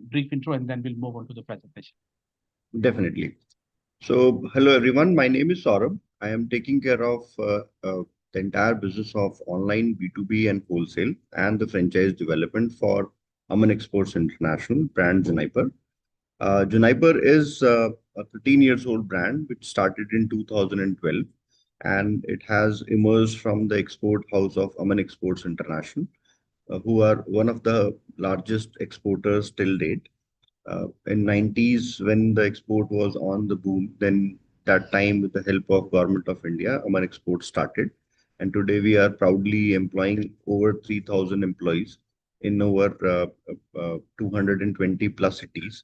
brief intro, and then we'll move on to the presentation. Definitely. So, hello everyone. My name is Saurabh. I am taking care of the entire business of online B2B and wholesale and the franchise development for Aman Exports International brand Juniper. Juniper is a 13 years old brand which started in 2012, and it has emerged from the export house of Aman Exports International, who are one of the largest exporters till date. In 90s, when the export was on the boom, then that time with the help of government of India, Aman Export started. And today we are proudly employing over 3,000 employees in over 220 plus cities.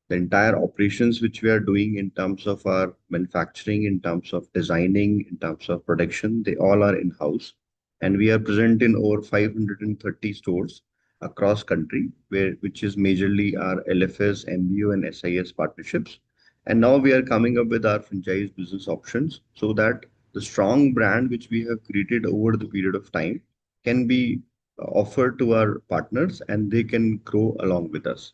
The entire operations which we are doing in terms of our manufacturing, in terms of designing, in terms of production, they all are in-house. And we are present in over 530 stores across country, which is majorly our LFS, MBO, and SIS partnerships. And now we are coming up with our franchise business options so that the strong brand which we have created over the period of time can be offered to our partners and they can grow along with us.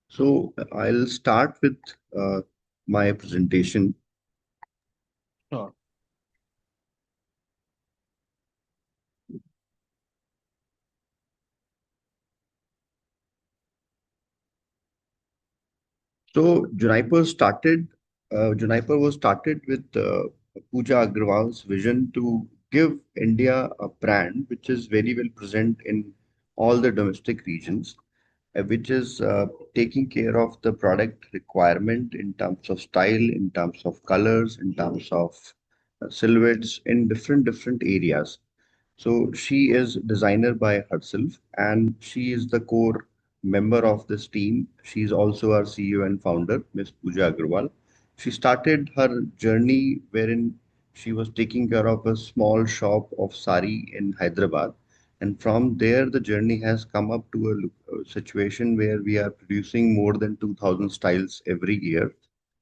So I'll start with my presentation. Sure. So Juniper was started with Pooja Agrawal's vision to give India a brand which is very well present in all the domestic regions, which is taking care of the product requirement in terms of style, in terms of colors, in terms of silhouettes in different areas. So she is designer by herself, and she is the core member of this team. She is also our CEO and founder, Miss Pooja Agrawal. She started her journey wherein she was taking care of a small shop of sari in Hyderabad, and from there the journey has come up to a situation where we are producing more than 2,000 styles every year,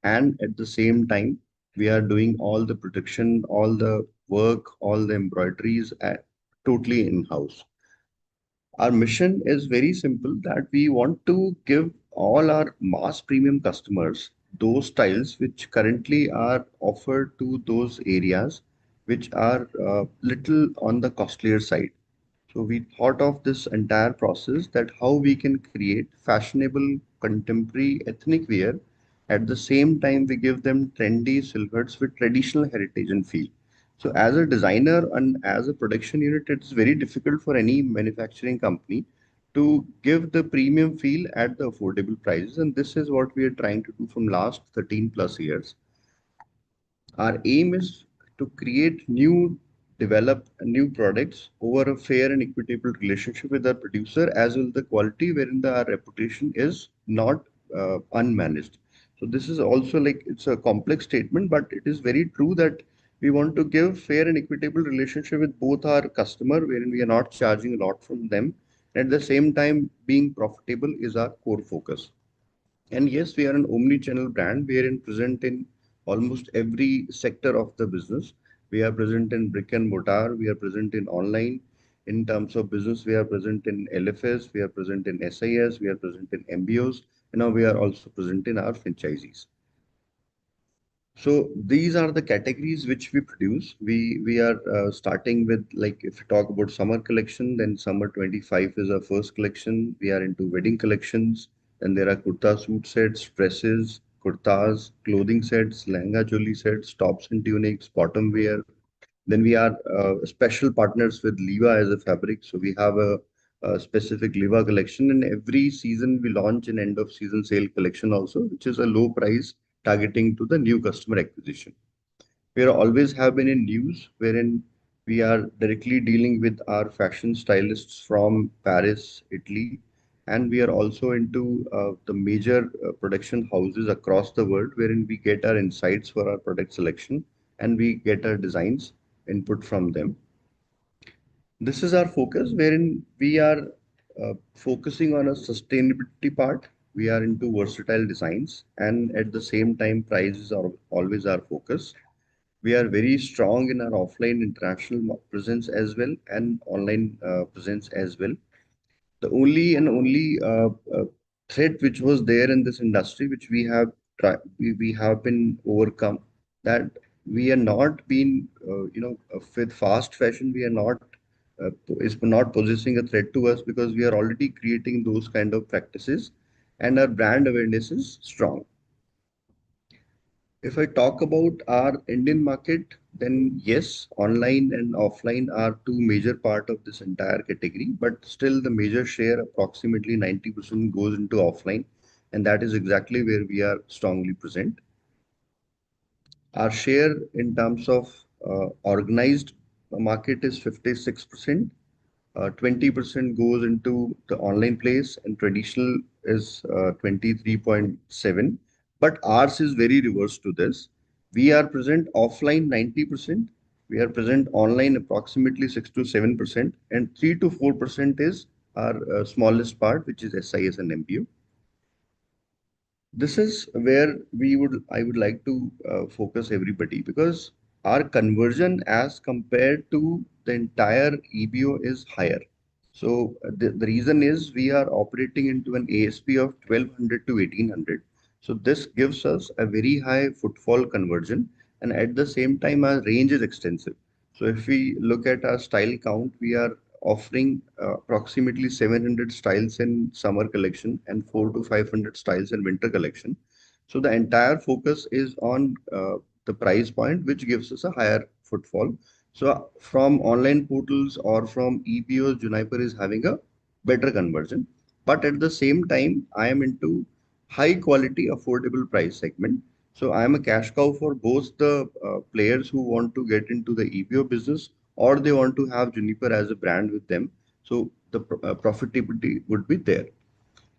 and at the same time we are doing all the production, all the work, all the embroideries totally in-house. Our mission is very simple that we want to give all our mass premium customers those styles which currently are offered to those areas which are little on the costlier side. So we thought of this entire process that how we can create fashionable contemporary ethnic wear. At the same time, we give them trendy silhouettes with traditional heritage and feel. So as a designer and as a production unit, it's very difficult for any manufacturing company to give the premium feel at the affordable prices. And this is what we are trying to do from last 13 plus years. Our aim is to create develop new products over a fair and equitable relationship with our producer as well the quality wherein our reputation is not unmanaged. So this is also like it's a complex statement, but it is very true that we want to give fair and equitable relationship with both our customer wherein we are not charging a lot from them. At the same time, being profitable is our core focus. And yes, we are an omni-channel brand. We are in present in almost every sector of the business. We are present in brick and mortar. We are present in online. In terms of business, we are present in LFS. We are present in SIS. We are present in MBOs. And now we are also present in our franchisees. So these are the categories which we produce. We are starting with, like, if you talk about summer collection, then summer 25 is our first collection. We are into wedding collections. Then there are kurta suit sets, dresses, kurtas, clothing sets, lehenga choli sets, tops and tunics, bottom wear. Then we are special partners with Liva as a fabric. So we have a specific Liva collection, and every season we launch an end of season sale collection also, which is a low price targeting to the new customer acquisition. We are always have been in news wherein we are directly dealing with our fashion stylists from Paris, Italy, and we are also into the major production houses across the world wherein we get our insights for our product selection and we get our designs input from them. This is our focus wherein we are focusing on a sustainability part. We are into versatile designs and at the same time prices are always our focus. We are very strong in our offline international presence as well and online presence as well. The only and only threat which was there in this industry, which we have been overcome, that we are not being, with fast fashion, we are not is not possessing a threat to us because we are already creating those kind of practices, and our brand awareness is strong. If I talk about our Indian market, then yes, online and offline are two major part of this entire category, but still the major share, approximately 90%, goes into offline, and that is exactly where we are strongly present. Our share in terms of organized market is 56%. 20% goes into the online place, and traditional is 23.7. But ours is very reverse to this. We are present offline 90%. We are present online approximately 6 to 7%, and 3 to 4% is our smallest part, which is SIS and MBO. This is where I would like to focus everybody, because our conversion as compared to the entire EBO is higher. So the reason is we are operating into an ASP of 1200 to 1800. So this gives us a very high footfall conversion, and at the same time our range is extensive. So if we look at our style count, we are offering approximately 700 styles in summer collection and 4 to 500 styles in winter collection. So the entire focus is on the price point, which gives us a higher footfall. So from online portals or from EBOs, Juniper is having a better conversion. But at the same time, I am into high quality, affordable price segment. So I am a cash cow for both the players who want to get into the EBO business, or they want to have Juniper as a brand with them. So the profitability would be there.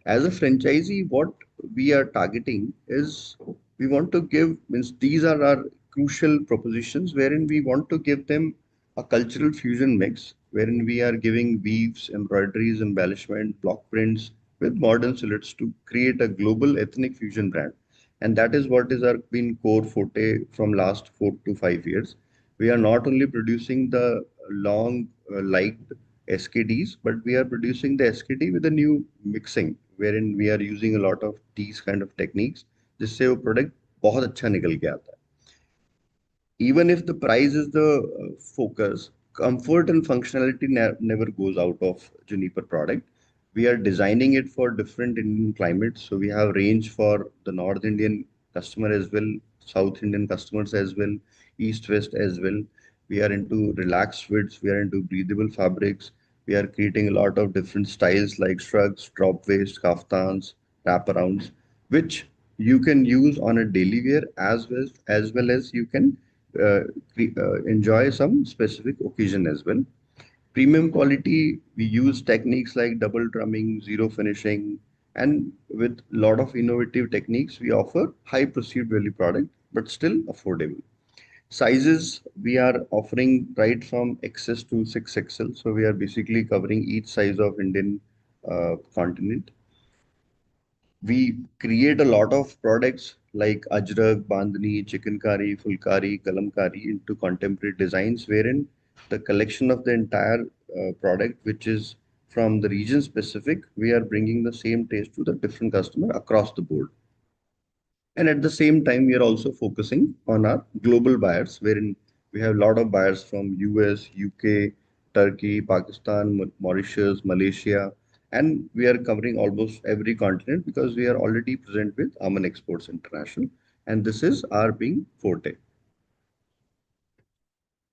As a franchisee, what we are targeting is, we want to give, means these are our crucial propositions wherein we want to give them a cultural fusion mix, wherein we are giving weaves, embroideries, embellishment, block prints with modern silhouettes to create a global ethnic fusion brand. And that is what is our been core forte from last 4 to 5 years. We are not only producing the long liked SKDs, but we are producing the SKD with a new mixing, wherein we are using a lot of these kind of techniques, जिससे वो product बहुत अच्छा निकल के आता है. Even if the price is the focus, comfort and functionality never goes out of Juniper product. We are designing it for different Indian climates. So we have range for the North Indian customer as well, South Indian customers as well, East West as well. We are into relaxed fits, we are into breathable fabrics. We are creating a lot of different styles like shrugs, drop waist, kaftans, wraparounds, which you can use on a daily wear, as well as you can uh, enjoy some specific occasion as well. Premium quality, we use techniques like double drumming, zero finishing, and with a lot of innovative techniques, we offer high perceived value product, but still affordable. Sizes, we are offering right from XS to 6XL. So we are basically covering each size of Indian continent. We create a lot of products like ajrak, bandhani, chicken curry, fulkari, kalamkari into contemporary designs, wherein the collection of the entire product, which is from the region specific, we are bringing the same taste to the different customer across the board. And at the same time, we are also focusing on our global buyers, wherein we have a lot of buyers from US, UK, Turkey, Pakistan, Mauritius, Malaysia, and we are covering almost every continent because we are already present with Aman Exports International, and this is our being forte.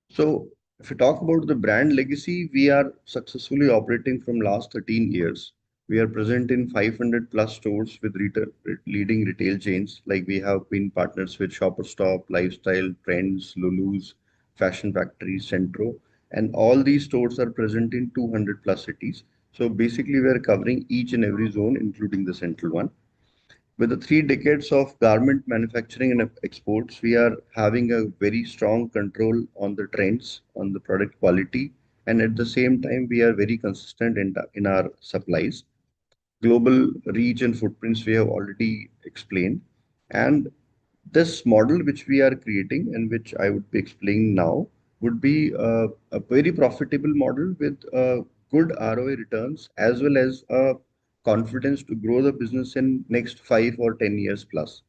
So, if we talk about the brand legacy, we are successfully operating from last 13 years. We are present in 500 plus stores with leading retail chains. Like we have been partners with Shopper Stop, Lifestyle, Trends, Lulu's, Fashion Factory, Centro, and all these stores are present in 200 plus cities. So basically, we are covering each and every zone, including the central one. With the 3 decades of garment manufacturing and exports, we are having a very strong control on the trends, on the product quality, and at the same time, we are very consistent in our supplies. Global reach and footprints we have already explained. And this model which we are creating and which I would be explaining now would be a very profitable model with good ROI returns as well as confidence to grow the business in next 5 or 10 years plus.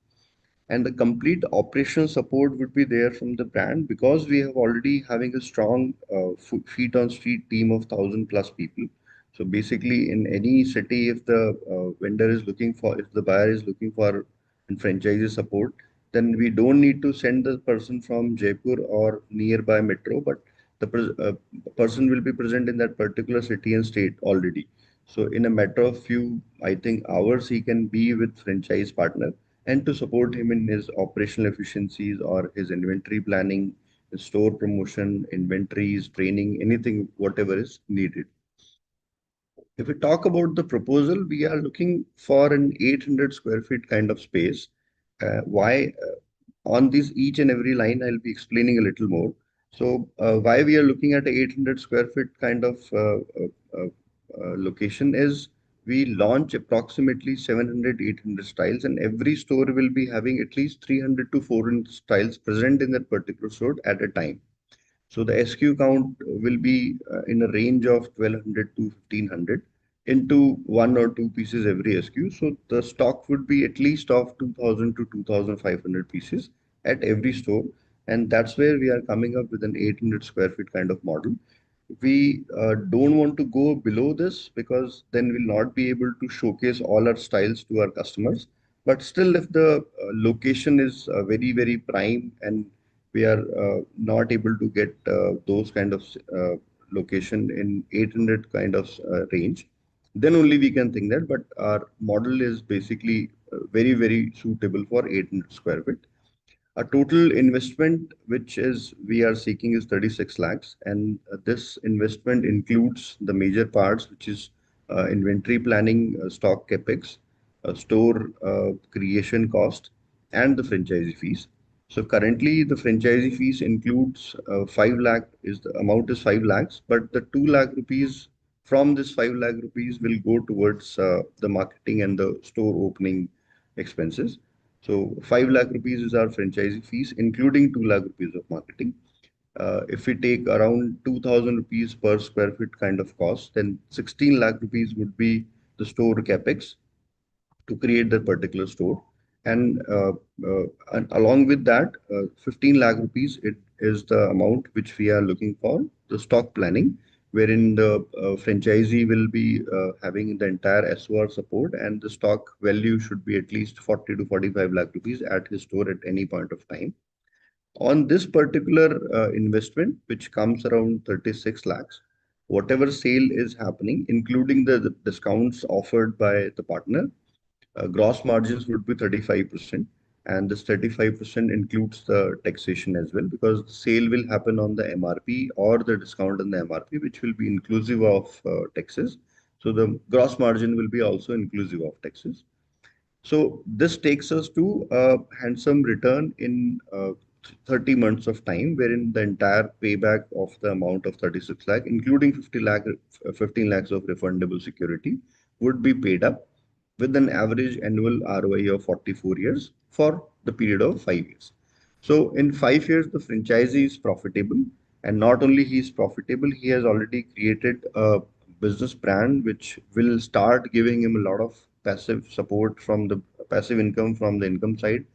And the complete operational support would be there from the brand because we have already having a strong feet on street team of 1,000 plus people. So basically in any city, if the vendor is looking for, if the buyer is looking for franchisee support, then we don't need to send the person from Jaipur or nearby metro, but the person will be present in that particular city and state already. So in a matter of few, I think hours, he can be with franchise partner and to support him in his operational efficiencies or his inventory planning, his store promotion, inventories, training, anything, whatever is needed. If we talk about the proposal, we are looking for an 800 square feet kind of space. Why? On this each and every line, I'll be explaining a little more. So, why we are looking at a 800 square feet kind of location is we launch approximately 700, 800 styles, and every store will be having at least 300 to 400 styles present in that particular store at a time. So the SKU count will be in a range of 1200 to 1500 into one or two pieces every SKU. So the stock would be at least of 2000 to 2500 pieces at every store. And that's where we are coming up with an 800 square feet kind of model. We don't want to go below this because then we'll not be able to showcase all our styles to our customers. But still, if the location is very, very prime and we are not able to get those kind of location in 800 kind of range, then only we can think that. But our model is basically very, very suitable for 800 square feet. A total investment which is we are seeking is 36 lakhs, and this investment includes the major parts, which is inventory planning, stock capex, store creation cost, and the franchisee fees. So currently, the franchisee fees includes 5 lakh is the amount is 5 lakhs, but the 2 lakh rupees from this 5 lakh rupees will go towards the marketing and the store opening expenses. So 5 lakh rupees is our franchisee fees, including 2 lakh rupees of marketing. If we take around 2000 rupees per square feet kind of cost, then 16 lakh rupees would be the store capex to create that particular store. And along with that, 15 lakh rupees it is the amount which we are looking for the stock planning, wherein the franchisee will be having the entire SOR support, and the stock value should be at least 40 to 45 lakh rupees at his store at any point of time. On this particular investment, which comes around 36 lakhs, whatever sale is happening, including the discounts offered by the partner, gross margins would be 35%, and this 35% includes the taxation as well because the sale will happen on the MRP or the discount on the MRP, which will be inclusive of taxes. So the gross margin will be also inclusive of taxes. So this takes us to a handsome return in 30 months of time, wherein the entire payback of the amount of 36 lakh, including 50 lakh, 15 lakhs of refundable security, would be paid up with an average annual ROI of 44 years for the period of 5 years. So in 5 years, the franchisee is profitable, and not only he is profitable, he has already created a business brand which will start giving him a lot of passive support from the passive income from the income side,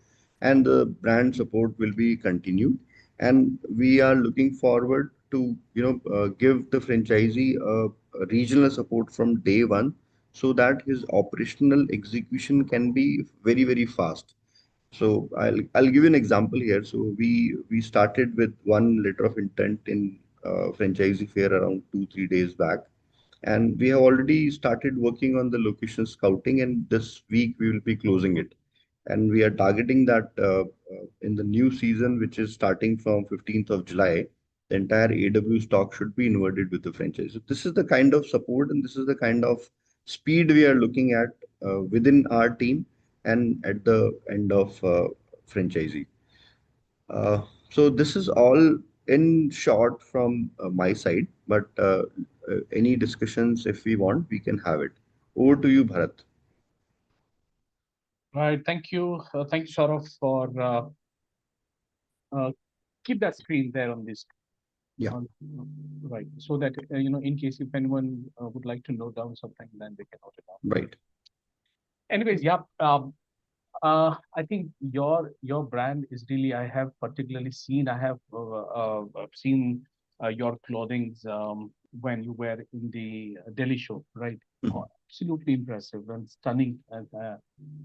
and the brand support will be continued. And we are looking forward to give the franchisee a regional support from day one so that his operational execution can be very, very fast. So I'll give you an example here. So we started with one letter of intent in franchisee fair around 2 3 days back, and we have already started working on the location scouting. And this week we will be closing it, and we are targeting that in the new season, which is starting from 15th of July, the entire AW stock should be inverted with the franchise. So this is the kind of support and this is the kind of speed we are looking at within our team and at the end of franchisee. So this is all in short from my side, but any discussions if we want, we can have it. Over to you, Bharat. Right. Thank you, Saurav, for uh, keep that screen there on this. Yeah, Uh, right. So that, in case if anyone would like to note down something, then they can note it down. right. Anyways, yeah. I think your brand is really, I have particularly seen, I have seen your clothings when you were in the Delhi show, right? Mhm. Oh, absolutely impressive and stunning, and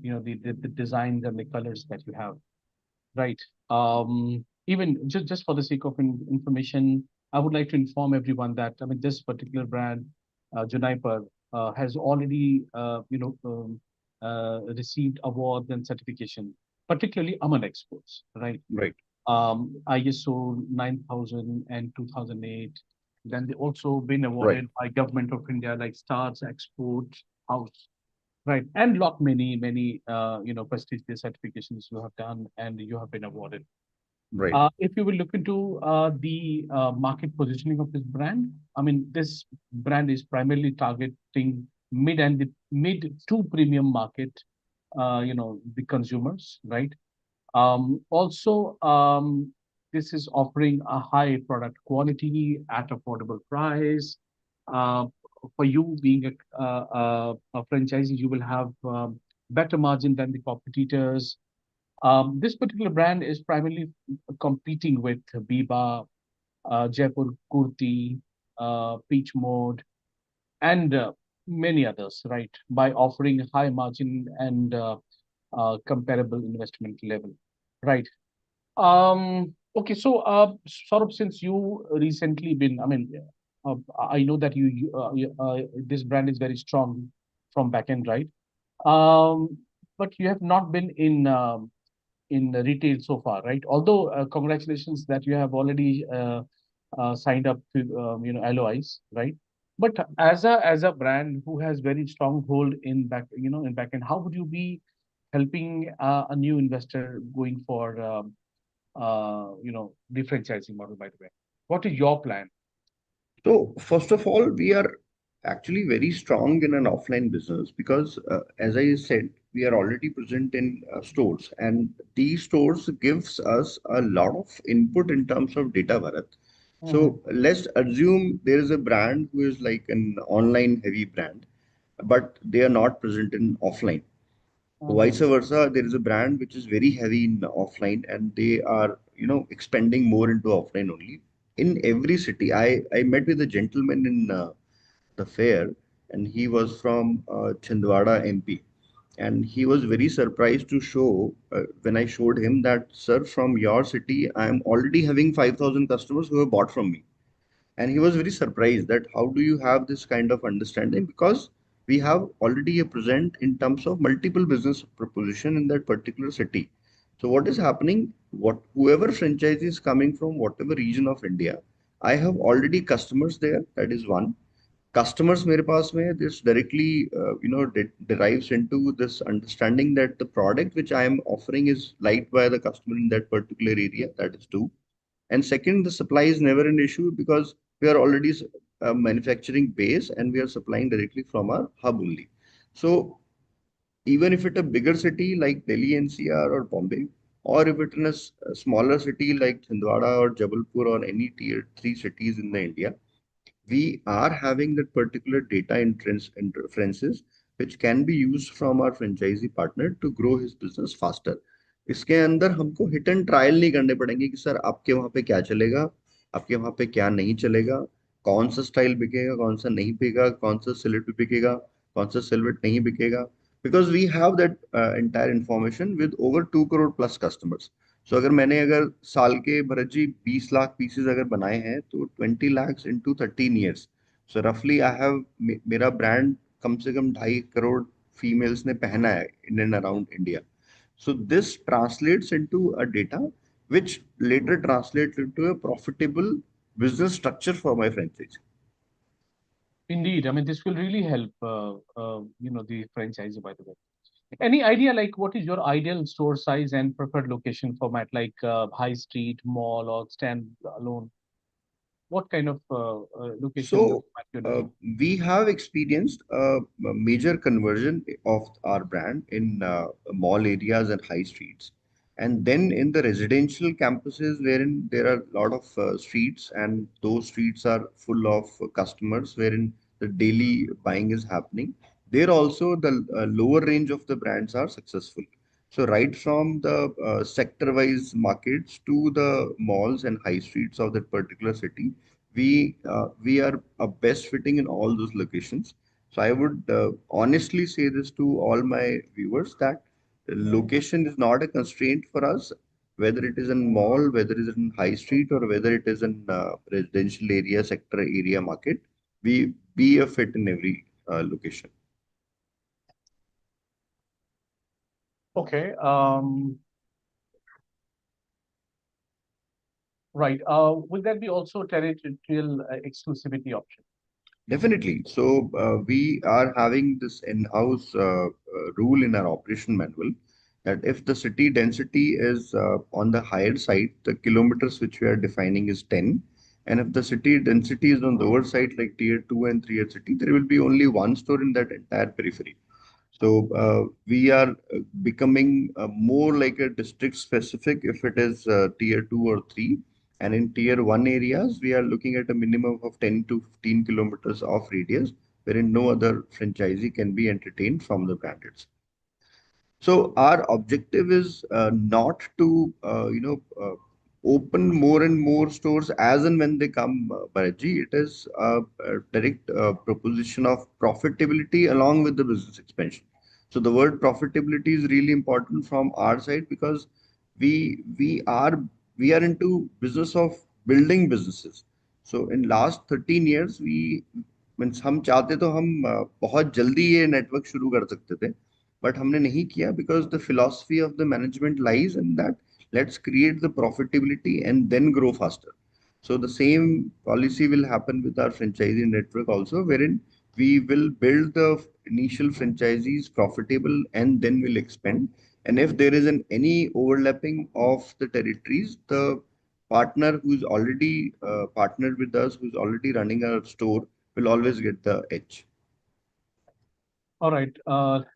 the designs and the colors that you have, right? Even just for the sake of information, I would like to inform everyone that, I mean, this particular brand, Juniper, has already received awards and certification, particularly Aman exports, right? Right, ISO 9000 and 2008. Then they also been right, awarded by Government of India, like Stars Export House, right? And lot many prestigious certifications you have done and you have been awarded. right, If you will look into the market positioning of this brand, I mean, this brand is primarily targeting mid to premium market, the consumers, right? Also, this is offering a high product quality at affordable price. Uh, for you being a franchisee, you will have better margin than the competitors. This particular brand is primarily competing with Biba, Jaipur Kurti, Peach Mode, and many others, right? By offering high margin and comparable investment level, right? Okay, so Saurabh, since you recently been, I mean, I know that this brand is very strong from backend, right? Um, but you have not been in retail so far, right? Although congratulations that you have already signed up to LOIs, right? But as a brand who has very strong hold in backend, how would you be helping a new investor going for the franchising model? By the way, what is your plan? So, first of all, we are actually very strong in an offline business because, as I said, we are already present in stores, and these stores gives us a lot of input in terms of data, Bharat. Mhm. So let's assume there is a brand who is like an online heavy brand, but they are not present in offline. Mhm. Vice versa, there is a brand which is very heavy in offline and they are, expanding more into offline only. In every city, I met with a gentleman in the fair, and he was from Chhindwara, MP. And he was very surprised to show when I showed him that, sir, from your city, I am already having 5,000 customers who have bought from me. And he was very surprised that how do you have this kind of understanding, because we have already a present in terms of multiple business proposition in that particular city. So what is happening, what whoever franchise is coming from whatever region of India, I have already customers there. That is one. Customers मेरे पास में, this directly derives into this understanding that the product which I am offering is liked by the customer in that particular area. That is two. And second, the supply is never an issue because we are already a manufacturing base and we are supplying directly from our hub only. So even if it a bigger city like Delhi NCR or Bombay, or if it in a smaller city like Chhindwara or Jabalpur or any tier 3 cities in the India, we are having that particular data inferences which can be used from our franchisee partner to grow his business faster. इसके अंदर हमको hit and trial नहीं करने पड़ेंगे कि sir आपके वहाँ पे क्या चलेगा, आपके वहाँ पे क्या नहीं चलेगा, कौन सा स्टाइल बिकेगा, कौन सा नहीं बिकेगा, कौन सा सिलेट बिकेगा, कौन सा सिलवेट नहीं बिकेगा. Because we have that entire information with over 2 crore plus customers. So अगर मैंने अगर साल के भरत जी 20 लाख पीसेज अगर बनाए हैं तो 20 lakhs इंटू 13 years. सो रफली आई हैव, मेरा ब्रांड कम से कम 2.5 करोड़ फीमेल्स ने पहना है in and around India. So this translates into a data which later translates into a profitable business structure for my franchise. Indeed, I mean, this will really help, the franchisee, by the way. Any idea like what is your ideal store size and preferred location format, like high street, mall, or stand alone? What kind of location So format you're looking? we have experienced a major conversion of our brand in mall areas and high streets. And then in the residential campuses, wherein there are a lot of streets, and those streets are full of customers, wherein the daily buying is happening. There also the lower range of the brands are successful. So right from the sector-wise markets to the malls and high streets of that particular city, we are best fitting in all those locations. So I would honestly say this to all my viewers that location is not a constraint for us, whether it is in mall, whether it is in high street, or whether it is in residential area, sector area market. We be a fit in every location. Okay. Right. Will there be also territorial exclusivity option? Definitely. So we are having this in-house rule in our operation manual that if the city density is on the higher side, the kilometers which we are defining is 10. And if the city density is on the lower side, like tier 2 and 3 city, there will be only one store in that entire periphery. So we are becoming more like a district specific if it is tier 2 or 3. And in tier 1 areas, we are looking at a minimum of 10 to 15 kilometers of radius, wherein no other franchisee can be entertained from the brand itself. So our objective is not to, open more and more stores as and when they come, Bharatji. It is a direct proposition of profitability along with the business expansion. So the word profitability is really important from our side because we we are we are into business of building businesses. So in last 13 years, we means हम चाहते तो हम बहुत जल्दी ये network शुरू कर सकते थे बट हमने नहीं किया because the philosophy of the management lies in that let's create the profitability and then grow faster. So the same policy will happen with our franchisee network also, wherein we will build the initial franchisees profitable and then we'll expand. And if there is any overlapping of the territories, the partner who's already partnered with us, who's already running our store, will always get the edge. All right.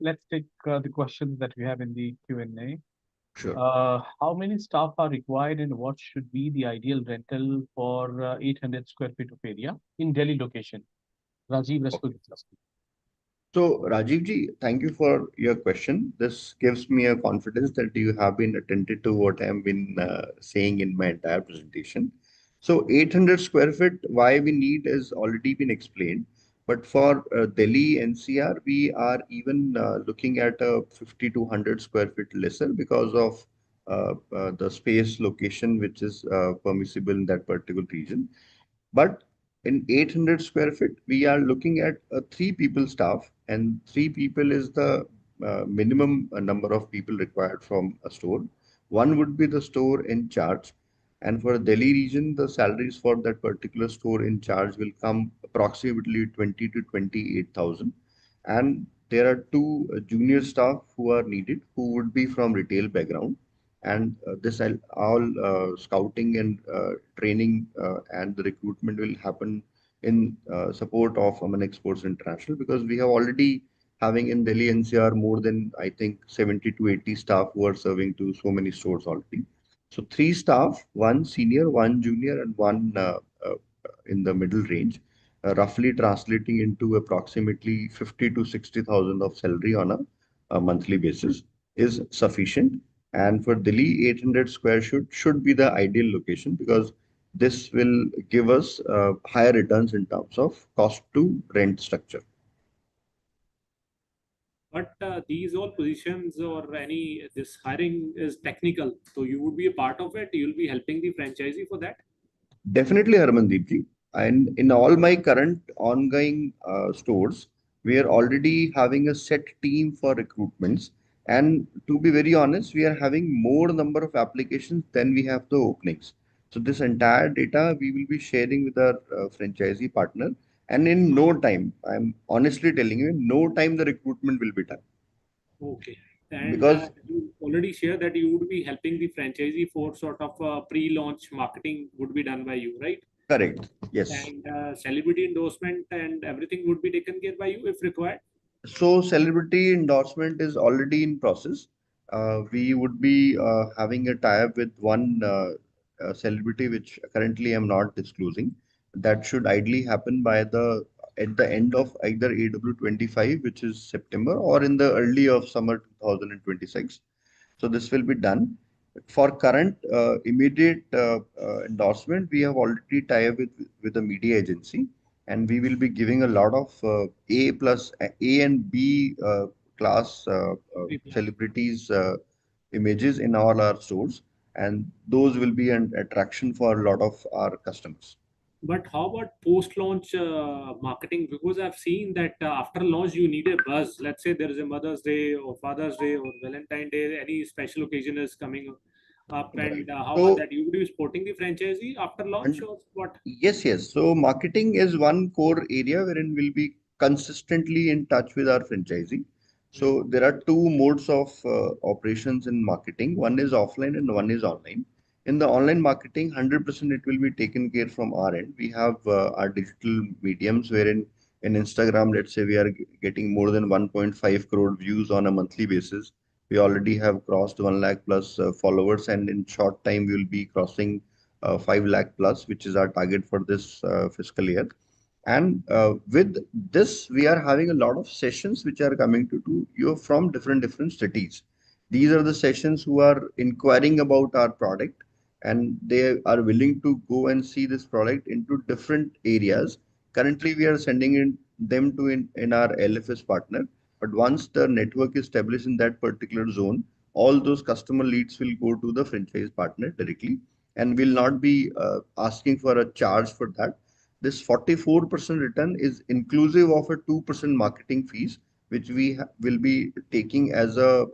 Let's take the questions that we have in the Q&A. Sure. How many staff are required and what should be the ideal rental for 800 square feet of area in Delhi location? Rajiv Rastogi. So, Rajiv ji, thank you for your question. This gives me a confidence that you have been attentive to what I have been saying in my entire presentation. So, 800 square feet, why we need is already been explained. But for Delhi NCR, we are even looking at a 50 to 100 square feet lesser because of the space location which is permissible in that particular region. But in 800 square feet, we are looking at a three people staff, and three people is the minimum number of people required from a store. One would be the store in charge. And for Delhi region, the salaries for that particular store in charge will come approximately 20 to 28,000. And there are two junior staff who are needed, who would be from retail background, and this all scouting and training and the recruitment will happen in support of Aman Exports International, because we have already having in Delhi NCR more than I think 70 to 80 staff who are serving to so many stores already. So three staff, one senior, one junior, and one in the middle range, roughly translating into approximately 50 to 60,000 of salary on a monthly basis is sufficient. And for Delhi, 800 square should be the ideal location, because this will give us higher returns in terms of cost to rent structure. But these all positions or any this hiring is technical, so you would be a part of it. You'll be helping the franchisee for that. Definitely, Harmandeep ji. And in all my current ongoing stores, we are already having a set team for recruitments. And to be very honest, we are having more number of applications than we have the openings. So this entire data we will be sharing with our franchisee partner. And in no time, I'm honestly telling you, in no time the recruitment will be done. Okay. And Because you already shared that you would be helping the franchisee for sort of pre-launch marketing would be done by you, right? correct, yes. And celebrity endorsement and everything would be taken care by you if required. So celebrity endorsement is already in process. We would be having a tie-up with one celebrity, which currently I'm not disclosing. That should ideally happen by the at the end of either AW25, which is September, or in the early of summer 2026. So this will be done. For current immediate endorsement, we have already tied up with a media agency, and we will be giving a lot of A plus A and B class People. celebrities images in all our stores, and those will be an attraction for a lot of our customers. But how about post-launch marketing? Because I've seen that after launch you need a buzz. Let's say there is a Mother's Day or Father's Day or Valentine Day, any special occasion is coming up, Right. and how about So that? You would be supporting the franchisee after launch or what? yes, yes. So marketing is one core area wherein we'll be consistently in touch with our franchisee. Hmm. So there are two modes of operations in marketing. One is offline and one is online. In the online marketing, 100% it will be taken care from our end. We have our digital mediums wherein in Instagram, let's say we are getting more than 1.5 crore views on a monthly basis. We already have crossed 1 lakh plus followers, and in short time we will be crossing 5 lakh plus, which is our target for this fiscal year. And with this, we are having a lot of sessions which are coming to you from different cities. These are the sessions who are inquiring about our product, and they are willing to go and see this product into different areas. Currently, we are sending them to in our LFS partner. But once the network is established in that particular zone, all those customer leads will go to the franchise partner directly and will not be asking for a charge for that. This 44% return is inclusive of a 2% marketing fees, which we will be taking as a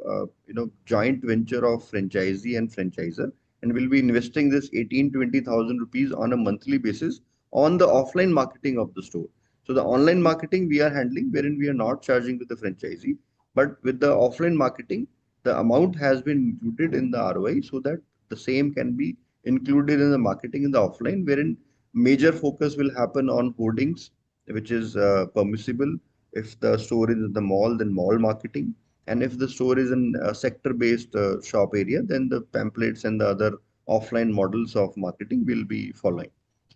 joint venture of franchisee and franchisor, and will be investing this 18-20,000 rupees on a monthly basis on the offline marketing of the store. So the online marketing we are handling, wherein we are not charging with the franchisee, but with the offline marketing, the amount has been included in the ROI so that the same can be included in the marketing in the offline, wherein major focus will happen on hoardings, which is permissible. If the store is in the mall, then mall marketing. And if the store is in a sector-based shop area, then the pamphlets and the other offline models of marketing will be following.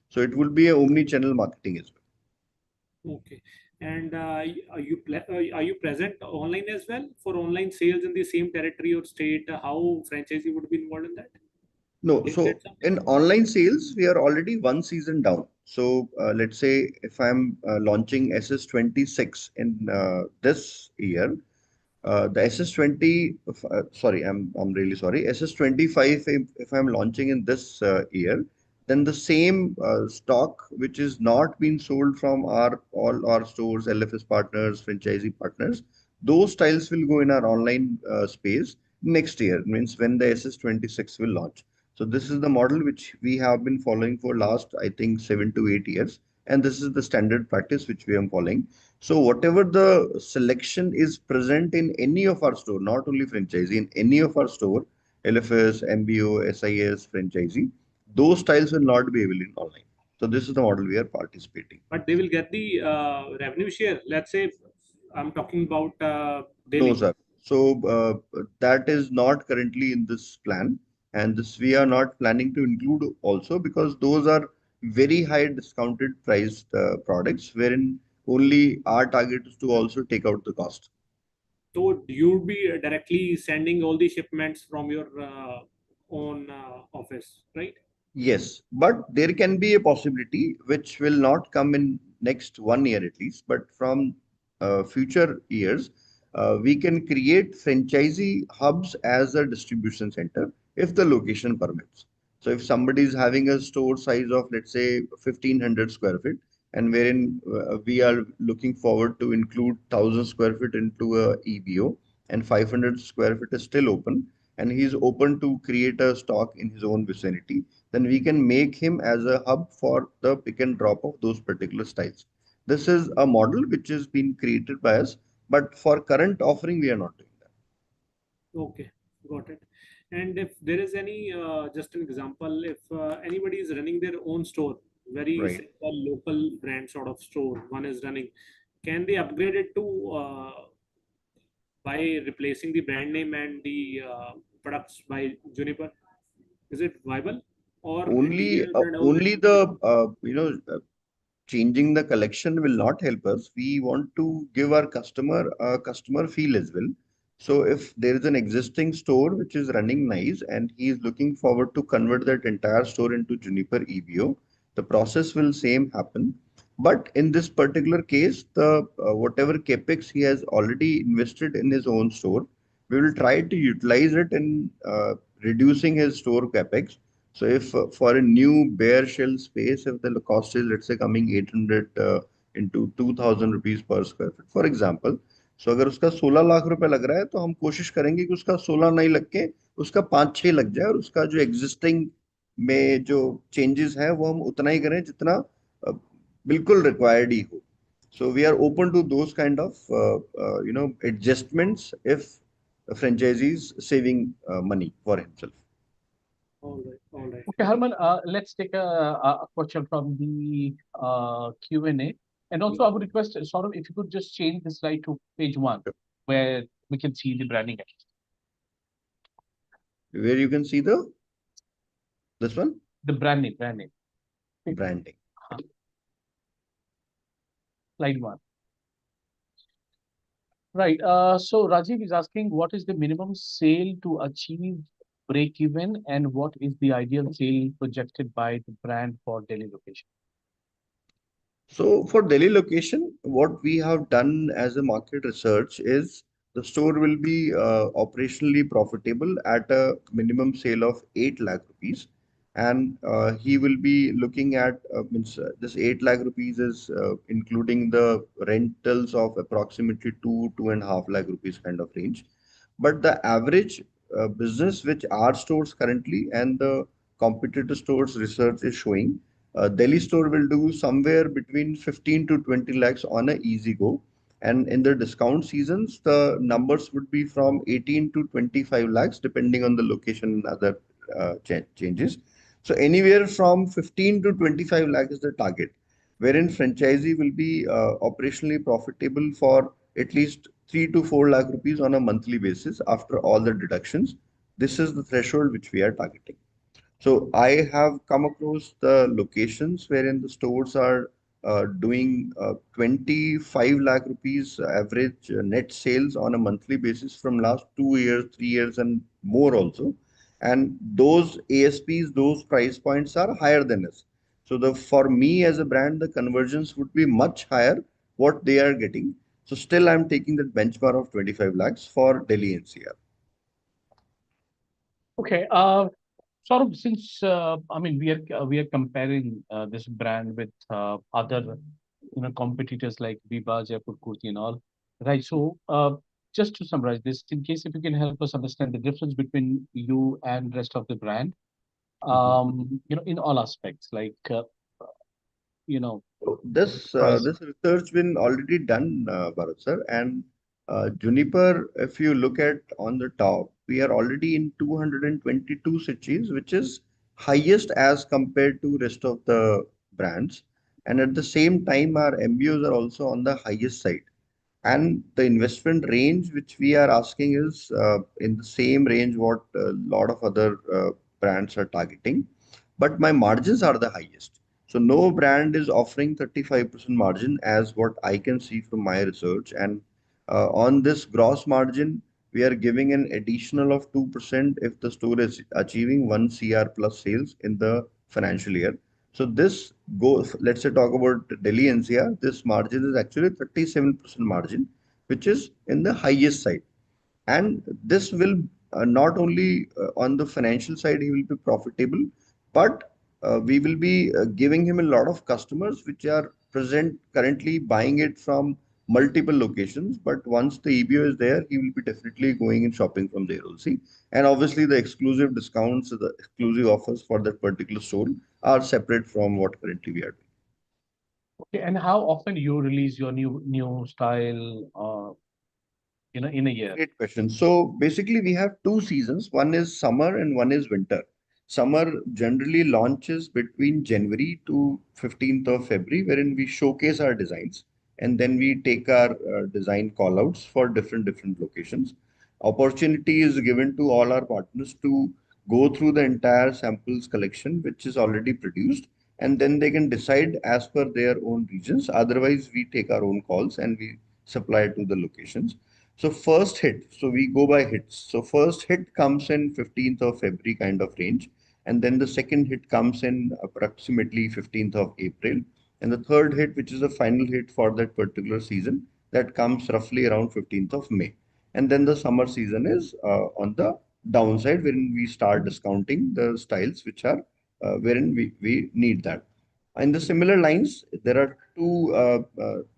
So it will be a omni-channel marketing as well. Okay. And are you present online as well for online sales in the same territory or state? How franchisee would be involved in that? No, They said so something. in online sales, we are already one season down. So let's say if I'm launching SS26 in this year, the SS20, sorry, I'm really sorry, SS25, if I'm launching in this year, then the same stock which is not being sold from our all our stores, LFS partners, franchisee partners, those styles will go in our online space next year, means when the SS26 will launch. So this is the model which we have been following for last, I think, 7 to 8 years, and this is the standard practice which we are following. So whatever the selection is present in any of our store, not only franchisee, in any of our store, LFS, MBO, SIS, franchisee, those styles will not be available in online. So this is the model we are participating. But they will get the revenue share. Let's say I'm talking about No, daily. sir. So that is not currently in this plan, and this we are not planning to include also because those are very high discounted priced products, wherein only our target is to also take out the cost. So you'll be directly sending all the shipments from your own office, right? Yes, but there can be a possibility which will not come in next 1 year at least, but from future years, we can create franchisee hubs as a distribution center if the location permits. So if somebody is having a store size of let's say 1500 square feet, and wherein we are looking forward to include 1000 square feet into a EBO, and 500 square feet is still open, and he is open to create a stock in his own vicinity, then we can make him as a hub for the pick and drop of those particular styles. This is a model which has been created by us, but for current offering, we are not doing that. Okay, got it. And if there is any, just an example, if anybody is running their own store, very Right. simple local brand sort of store, one is running, can they upgrade it to by replacing the brand name and the products by Juniper? Is it viable, or Only, interiors and all? only the changing the collection will not help us. We want to give our customer a customer feel as well. So if there is an existing store which is running nice and he is looking forward to convert that entire store into Juniper EBO, the process will same happen. But in this particular case, the whatever capex he has already invested in his own store, we will try to utilize it in reducing his store capex. So if for a new bare shell space, if the cost is let's say coming 800 into 2000 rupees per square feet, for example, so अगर उसका 16 लाख रुपए लग रहा है तो हम कोशिश करेंगे कि उसका 16 नहीं लग के उसका 5-6 लग जाए और उसका जो एग्जिस्टिंग में जो चेंजेस है वो हम उतना ही करें जितना बिल्कुल रिक्वायर्ड ही हो. So we are open to those kind of adjustments if a franchisee is saving money for himself. All right, all right. Okay, Harman, let's take a question from the Q&A. And also, I would request, sort of, if you could just change the slide to page 1, where we can see the branding. Where you can see this one, The branding. branding. Slide 1. Right. So Rajiv is asking, what is the minimum sale to achieve break even, and what is the ideal sale projected by the brand for Delhi location? So for Delhi location, what we have done as a market research is the store will be operationally profitable at a minimum sale of 8 lakh rupees. And he will be looking at means this 8 lakh rupees is including the rentals of approximately 2.5 lakh rupees kind of range. But the average business which our stores currently and the competitor stores research is showing, Delhi store will do somewhere between 15 to 20 lakhs on a easy go. And in the discount seasons, the numbers would be from 18 to 25 lakhs, depending on the location and other changes. So anywhere from 15 to 25 lakh is the target, wherein franchisee will be operationally profitable for at least 3 to 4 lakh rupees on a monthly basis after all the deductions. This is the threshold which we are targeting. So I have come across the locations wherein the stores are doing 25 lakh rupees average net sales on a monthly basis from last 2 years, 3 years, and more also. And those ASPs, those price points are higher than us. So the for me as a brand, the conversions would be much higher what they are getting. So still I'm taking that benchmark of 25 lakhs for Delhi NCR. Okay. Sort of, since I mean, we are comparing this brand with other competitors like Biba, Jaipur Kurti and all, right? So just to summarize this, in case if you can help us understand the difference between you and rest of the brand, Mhm. in all aspects, like you know, So price. this research been already done, Bharat sir, and Juniper, if you look at on the top, we are already in 222 cities, which is highest as compared to rest of the brands. And at the same time, our MBOs are also on the highest side. And the investment range which we are asking is in the same range what a lot of other brands are targeting. But my margins are the highest. So no brand is offering 35% margin as what I can see from my research. And on this gross margin, we are giving an additional of 2% if the store is achieving 1 CR plus sales in the financial year. So this goes, let's say talk about Delhi NCR, this margin is actually 37% margin, which is in the highest side. And this will not only on the financial side, he will be profitable, but we will be giving him a lot of customers which are present currently buying it from multiple locations. But once the EBO is there, he will be definitely going and shopping from there also. And obviously, the exclusive discounts, the exclusive offers for that particular store are separate from what currently we are doing. Okay, and how often you release your new style, in a year? Great question. So basically, we have two seasons. One is summer and one is winter. Summer generally launches between January to 15th of February, wherein we showcase our designs. and then we take our design callouts for different locations. Opportunity is given to all our partners to go through the entire samples collection, which is already produced, and then they can decide as per their own regions. Otherwise, we take our own calls and we supply it to the locations. So first hit, so we go by hits. So first hit comes in 15th of February kind of range, and then the second hit comes in approximately 15th of April, and the third hit, which is the final hit for that particular season, that comes roughly around 15th of May. And then the summer season is on the downside, wherein we start discounting the styles which are wherein we need that. In the similar lines, there are two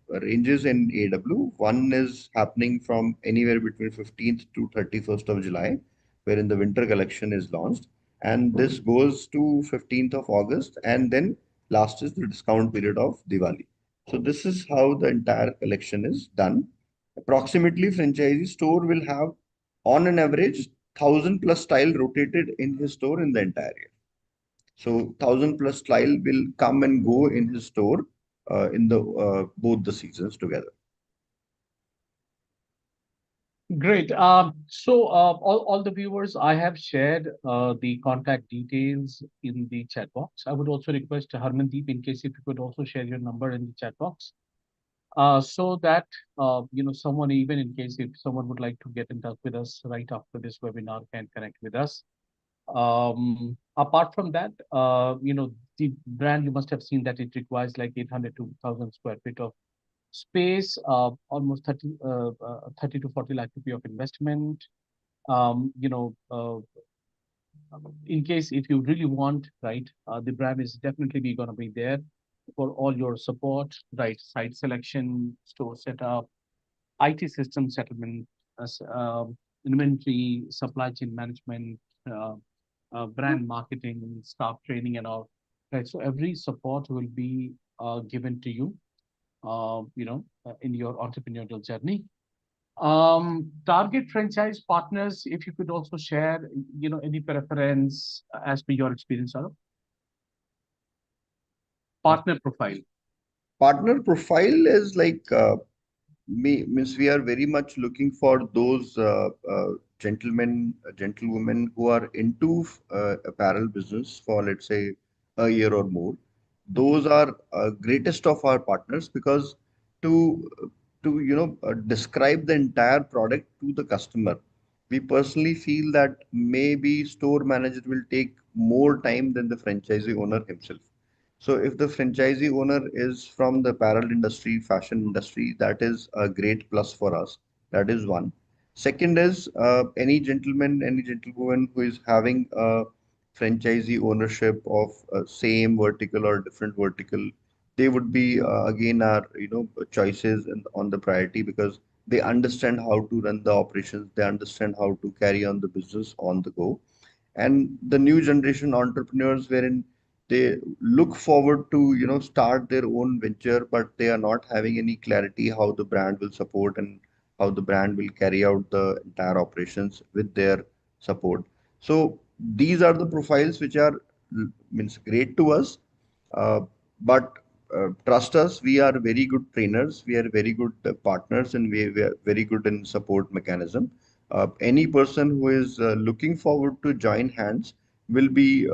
ranges in AW. One is happening from anywhere between 15th to 31st of July, wherein the winter collection is launched. And this goes to 15th of August, and then last is the discount period of Diwali. So this is how the entire collection is done. Approximately, franchisee store will have, on an average, 1,000+ style rotated in his store in the entire year. So 1,000+ style will come and go in his store in the both the seasons together. Great. All the viewers, I have shared the contact details in the chat box. I would also request Harmandeep, in case if you could also share your number in the chat box, so that someone, even in case if someone would like to get in touch with us right after this webinar, can connect with us. Apart from that, the brand, you must have seen that it requires like 800 to 1,000 square feet of space, almost 30 to 40 lakh rupee of investment. Um, you know, uh, in case if you really want, right, the brand is definitely be going to be there for all your support, right? Site selection, store setup, IT system settlement, inventory, supply chain management, brand marketing, staff training, and all. Right. So every support will be given to you, in your entrepreneurial journey. Target franchise partners, if you could also share, any preference as per your experience, Saurabh? Partner profile. Partner profile is like means we are very much looking for those gentlemen, gentlewomen who are into apparel business for, let's say, a year or more. Those are greatest of our partners, because to describe the entire product to the customer, we personally feel that maybe store manager will take more time than the franchisee owner himself. So if the franchisee owner is from the apparel industry, fashion industry, that is a great plus for us. That is one. Second is any gentleman, any gentlewoman who is having a franchisee ownership of same vertical or different vertical, they would be again our choices on the priority, because they understand how to run the operations, they understand how to carry on the business on the go. And the new generation entrepreneurs, wherein they look forward to start their own venture, but they are not having any clarity how the brand will support and how the brand will carry out the entire operations with their support. So these are the profiles which are means great to us. But trust us, we are very good trainers, we are very good partners, and we are very good in support mechanism. Any person who is looking forward to join hands will be,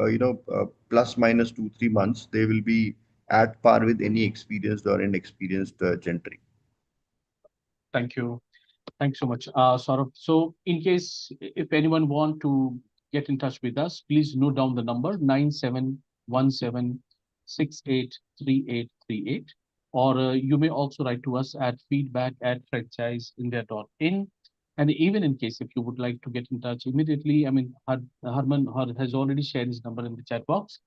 plus minus 2 3 months, they will be at par with any experienced or inexperienced gentry. Thank you. Thanks so much, Saurabh. So, in case if anyone want to get in touch with us, please note down the number 9717683838, or you may also write to us at feedback@franchiseindia.in. And even in case if you would like to get in touch immediately, I mean, has already shared his number in the chat box.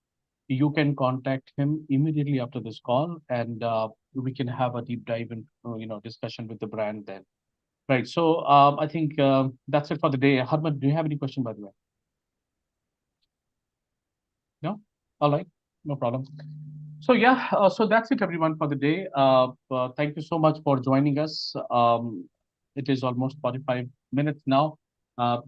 You can contact him immediately after this call, and we can have a deep dive and discussion with the brand then. Right. So I think that's it for the day. Harman, do you have any question, by the way? No? All right. No problem. So yeah, so that's it, everyone, for the day. Thank you so much for joining us. It is almost 45 minutes now.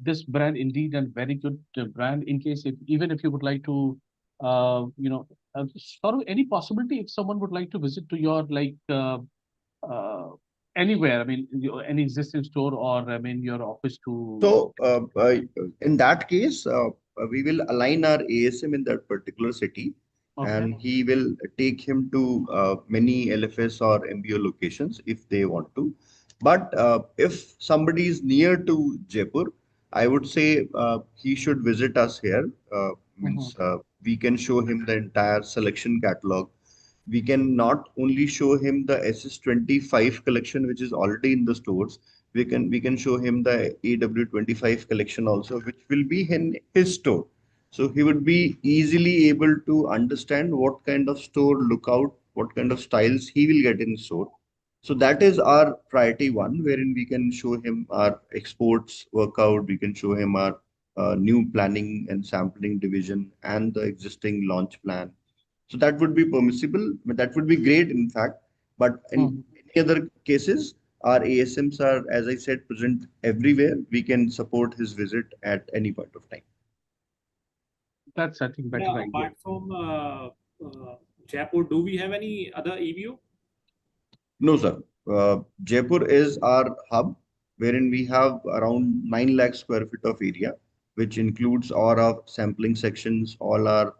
This brand indeed a very good brand. In case if even if you would like to, sort of any possibility if someone would like to visit to your uh, anywhere? I mean, any existing store, or I mean, your office to. So, in that case, we will align our ASM in that particular city, Okay. and he will take him to many LFS or MBO locations if they want to. But if somebody is near to Jaipur, I would say he should visit us here. Mhm. Means we can show him the entire selection catalog. We can not only show him the SS25 collection, which is already in the stores. We can show him the AW25 collection also, which will be in his store. So he would be easily able to understand what kind of store lookout, what kind of styles he will get in store. So that is our priority one, wherein we can show him our exports workout, we can show him our new planning and sampling division and the existing launch plan. So that would be permissible, but that would be great, in fact. But in Mhm. any other cases, our ASMs are, as I said, present everywhere. We can support his visit at any point of time. That's, I think, Yeah, better idea. apart from Jaipur, do we have any other EBO? No, sir. Jaipur is our hub, wherein we have around 9 lakh square feet of area, which includes all our sampling sections, all our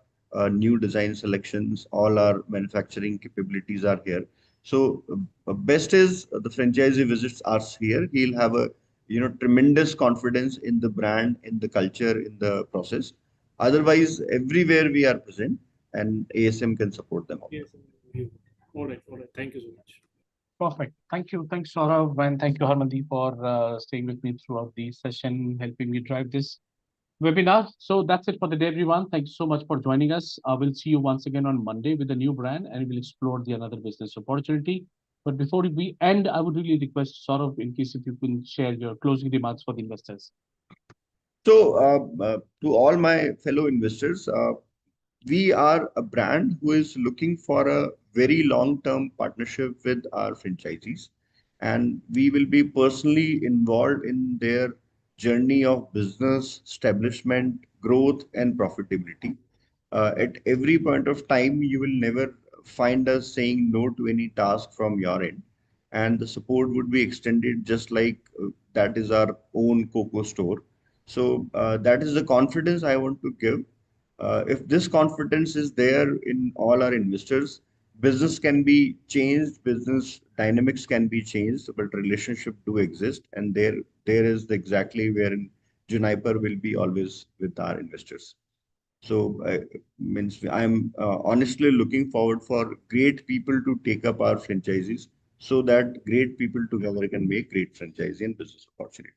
new design selections, all our manufacturing capabilities are here. So, best is the franchisee visits us here. He'll have a tremendous confidence in the brand, in the culture, in the process. Otherwise, everywhere we are present, and ASM can support them all. Yes. All right, all right. Thank you so much. Perfect. Thank you. Thanks, Saurav, and thank you, Harmandi, for staying with me throughout the session, helping me drive this webinar. So that's it for the day, everyone. Thank you so much for joining us. I will see you once again on Monday with a new brand, and we'll explore the another business opportunity. But before we end, I would really request Saurav, in case if you can share your closing remarks for the investors. So, to all my fellow investors, we are a brand who is looking for a very long-term partnership with our franchisees, and we will be personally involved in their journey of business establishment, growth, and profitability. At every point of time, you will never find us saying no to any task from your end, and the support would be extended just like that is our own Coco store. So that is the confidence I want to give. If this confidence is there in all our investors, business can be changed, business dynamics can be changed, but relationship do exist, and there is exactly where Juniper will be always with our investors. So means I'm honestly looking forward for great people to take up our franchises so that great people together can make great franchisee and business opportunities.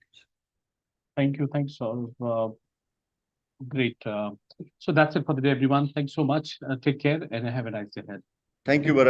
Thank you. Thanks, Saurav. Great. So that's it for the day, everyone. Thanks so much. Take care and have a nice day ahead. Thank you, Thank you. Bharat.